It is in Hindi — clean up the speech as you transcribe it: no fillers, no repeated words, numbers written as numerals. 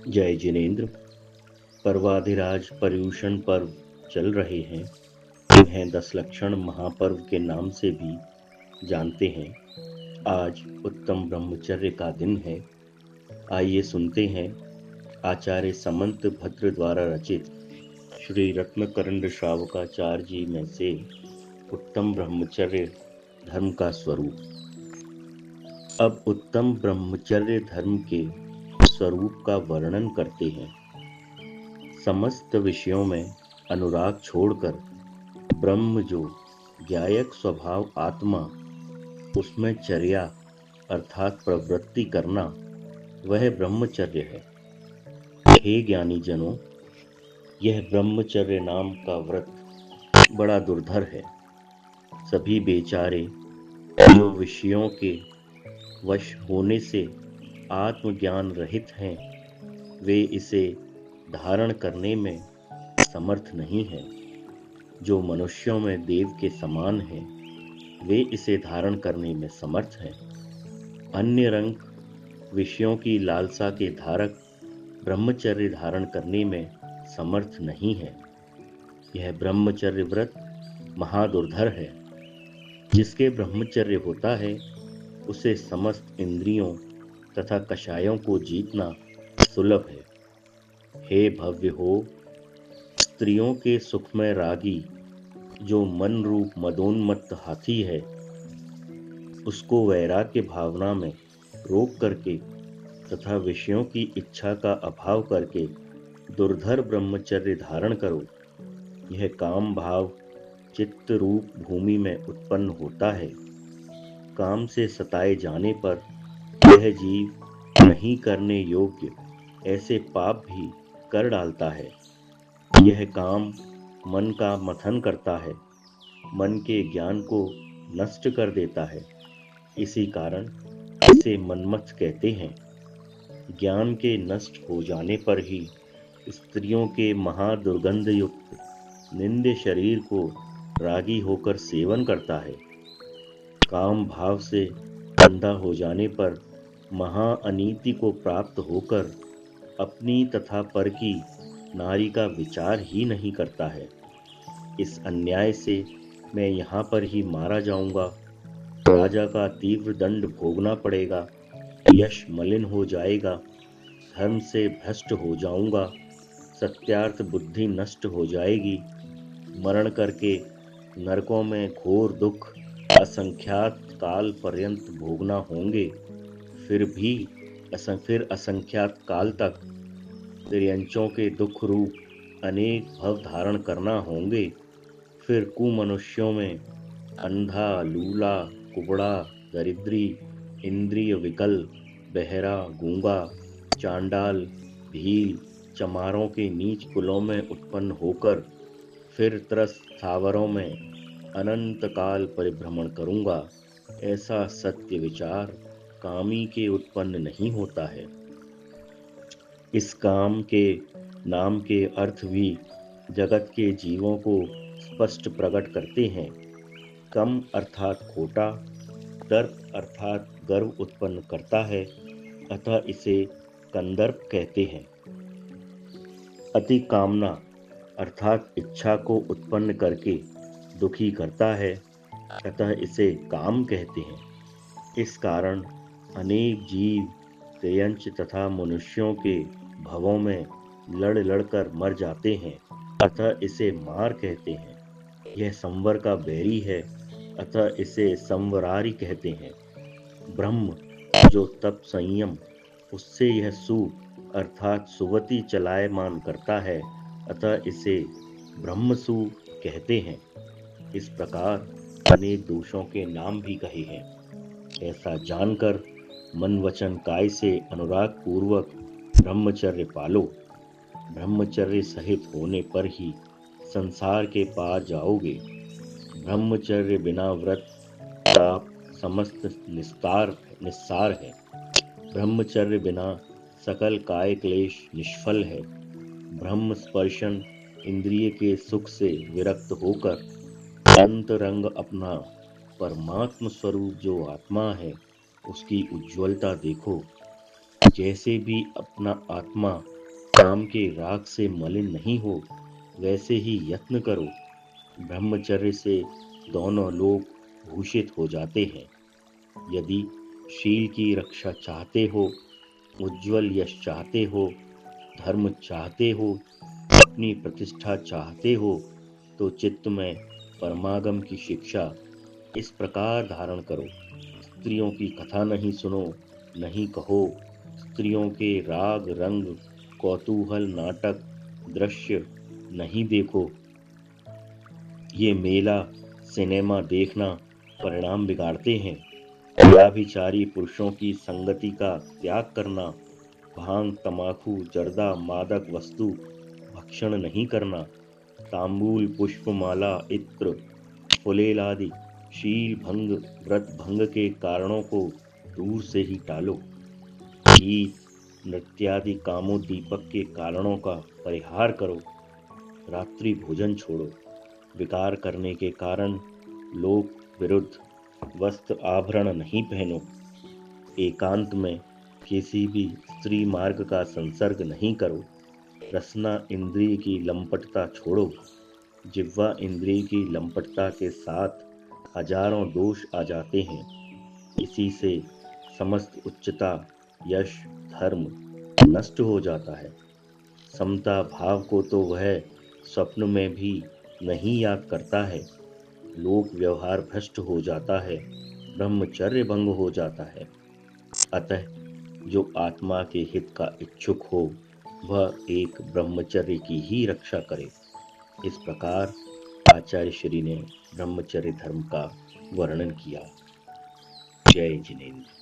जय जिनेन्द्र। पर्वाधिराज पर्यूषण पर्व चल रहे हैं। इन्हें 10 लक्षण महापर्व के नाम से भी जानते हैं। आज उत्तम ब्रह्मचर्य का दिन है। आइए सुनते हैं आचार्य समंत भद्र द्वारा रचित श्री रत्नकरंड श्रावकाचार्य जी में से उत्तम ब्रह्मचर्य धर्म का स्वरूप। अब उत्तम ब्रह्मचर्य धर्म के स्वरूप का वर्णन करते हैं। समस्त विषयों में अनुराग छोड़कर ब्रह्म जो ज्ञायक स्वभाव आत्मा, उसमें चर्या अर्थात प्रवृत्ति करना, वह ब्रह्मचर्य है। हे ज्ञानी जनों, यह ब्रह्मचर्य नाम का व्रत बड़ा दुर्धर है। सभी बेचारे जो विषयों के वश होने से आत्मज्ञान रहित हैं, वे इसे धारण करने में समर्थ नहीं हैं। जो मनुष्यों में देव के समान हैं, वे इसे धारण करने में समर्थ हैं। अन्य रंग विषयों की लालसा के धारक ब्रह्मचर्य धारण करने में समर्थ नहीं है। यह ब्रह्मचर्य व्रत महादुर्धर है। जिसके ब्रह्मचर्य होता है, उसे समस्त इंद्रियों तथा कषायों को जीतना सुलभ है। हे भव्य हो, स्त्रियों के सुख में रागी जो मन रूप मदोन्मत्त हाथी है, उसको वैराग्य भावना में रोक करके तथा विषयों की इच्छा का अभाव करके दुर्धर ब्रह्मचर्य धारण करो। यह काम भाव चित्त रूप भूमि में उत्पन्न होता है। काम से सताए जाने पर यह जीव नहीं करने योग्य ऐसे पाप भी कर डालता है। यह काम मन का मथन करता है, मन के ज्ञान को नष्ट कर देता है। इसी कारण इसे मनमथ कहते हैं। ज्ञान के नष्ट हो जाने पर ही स्त्रियों के महादुर्गंध युक्त निंद्य शरीर को रागी होकर सेवन करता है। काम भाव से अंधा हो जाने पर महाअनीति को प्राप्त होकर अपनी तथा पर की नारी का विचार ही नहीं करता है। इस अन्याय से मैं यहाँ पर ही मारा जाऊंगा, राजा का तीव्र दंड भोगना पड़ेगा, यश मलिन हो जाएगा, धर्म से भ्रष्ट हो जाऊंगा, सत्यार्थ बुद्धि नष्ट हो जाएगी, मरण करके नरकों में घोर दुख असंख्यात काल पर्यंत भोगना होंगे। फिर असंख्यात काल तक त्रियंचों के दुख रूप अनेक भव धारण करना होंगे। फिर कुमनुष्यों में अंधा, लूला, कुबड़ा, दरिद्री, इंद्रिय विकल, बहरा, गूंगा, चांडाल, भील, चमारों के नीच कुलों में उत्पन्न होकर फिर त्रस्त स्थावरों में अनंत काल परिभ्रमण करूंगा। ऐसा सत्य विचार कामी के उत्पन्न नहीं होता है। इस काम के नाम के अर्थ भी जगत के जीवों को स्पष्ट प्रकट करते हैं। कम अर्थात खोटा, दर्प अर्थात गर्व उत्पन्न करता है, अतः इसे कंदर्प कहते हैं। अति कामना अर्थात इच्छा को उत्पन्न करके दुखी करता है, अतः इसे काम कहते हैं। इस कारण अनेक जीव त्रियंच तथा मनुष्यों के भवों में लड़ लड़कर मर जाते हैं, अतः इसे मार कहते हैं। यह संवर का बैरी है, अतः इसे संवरारी कहते हैं। ब्रह्म जो तप संयम, उससे यह सु अर्थात सुवती चलायमान करता है, अतः इसे ब्रह्मसु कहते हैं। इस प्रकार अनेक दोषों के नाम भी कहे हैं। ऐसा जानकर मन वचन काय से अनुराग पूर्वक ब्रह्मचर्य पालो। ब्रह्मचर्य सहित होने पर ही संसार के पार जाओगे। ब्रह्मचर्य बिना व्रत का समस्त निस्सार है। ब्रह्मचर्य बिना सकल काय क्लेश निष्फल है। ब्रह्म स्पर्शन इंद्रिय के सुख से विरक्त होकर अंतरंग अपना परमात्म स्वरूप जो आत्मा है, उसकी उज्ज्वलता देखो। जैसे भी अपना आत्मा काम के राग से मलिन नहीं हो, वैसे ही यत्न करो। ब्रह्मचर्य से दोनों लोग भूषित हो जाते हैं। यदि शील की रक्षा चाहते हो, उज्जवल यश चाहते हो, धर्म चाहते हो, अपनी प्रतिष्ठा चाहते हो, तो चित्त में परमागम की शिक्षा इस प्रकार धारण करो। स्त्रियों की कथा नहीं सुनो, नहीं कहो। स्त्रियों के राग रंग, कौतूहल, नाटक, दृश्य नहीं देखो। ये मेला सिनेमा देखना परिणाम बिगाड़ते हैं। व्यभिचारी पुरुषों की संगति का त्याग करना, भांग, तमाकू, जर्दा, मादक वस्तु भक्षण नहीं करना, तांबूल, पुष्पमाला, इत्र, फुलेल आदि शील भंग, व्रत भंग के कारणों को दूर से ही टालो। गीत, नृत्यादि कामोद्दीपक के कारणों का परिहार करो। रात्रि भोजन छोड़ो। विकार करने के कारण लोक विरुद्ध वस्त्र आभरण नहीं पहनो। एकांत में किसी भी स्त्री मार्ग का संसर्ग नहीं करो। रसना इंद्रिय की लंपटता छोड़ो। जिह्वा इंद्रिय की लंपटता के साथ हजारों दोष आ जाते हैं। इसी से समस्त उच्चता, यश, धर्म नष्ट हो जाता है। समता भाव को तो वह स्वप्न में भी नहीं याद करता है। लोक व्यवहार भ्रष्ट हो जाता है, ब्रह्मचर्य भंग हो जाता है। अतः जो आत्मा के हित का इच्छुक हो, वह एक ब्रह्मचर्य की ही रक्षा करे। इस प्रकार आचार्य श्री ने ब्रह्मचर्य धर्म का वर्णन किया। जय जिनेन्द्र।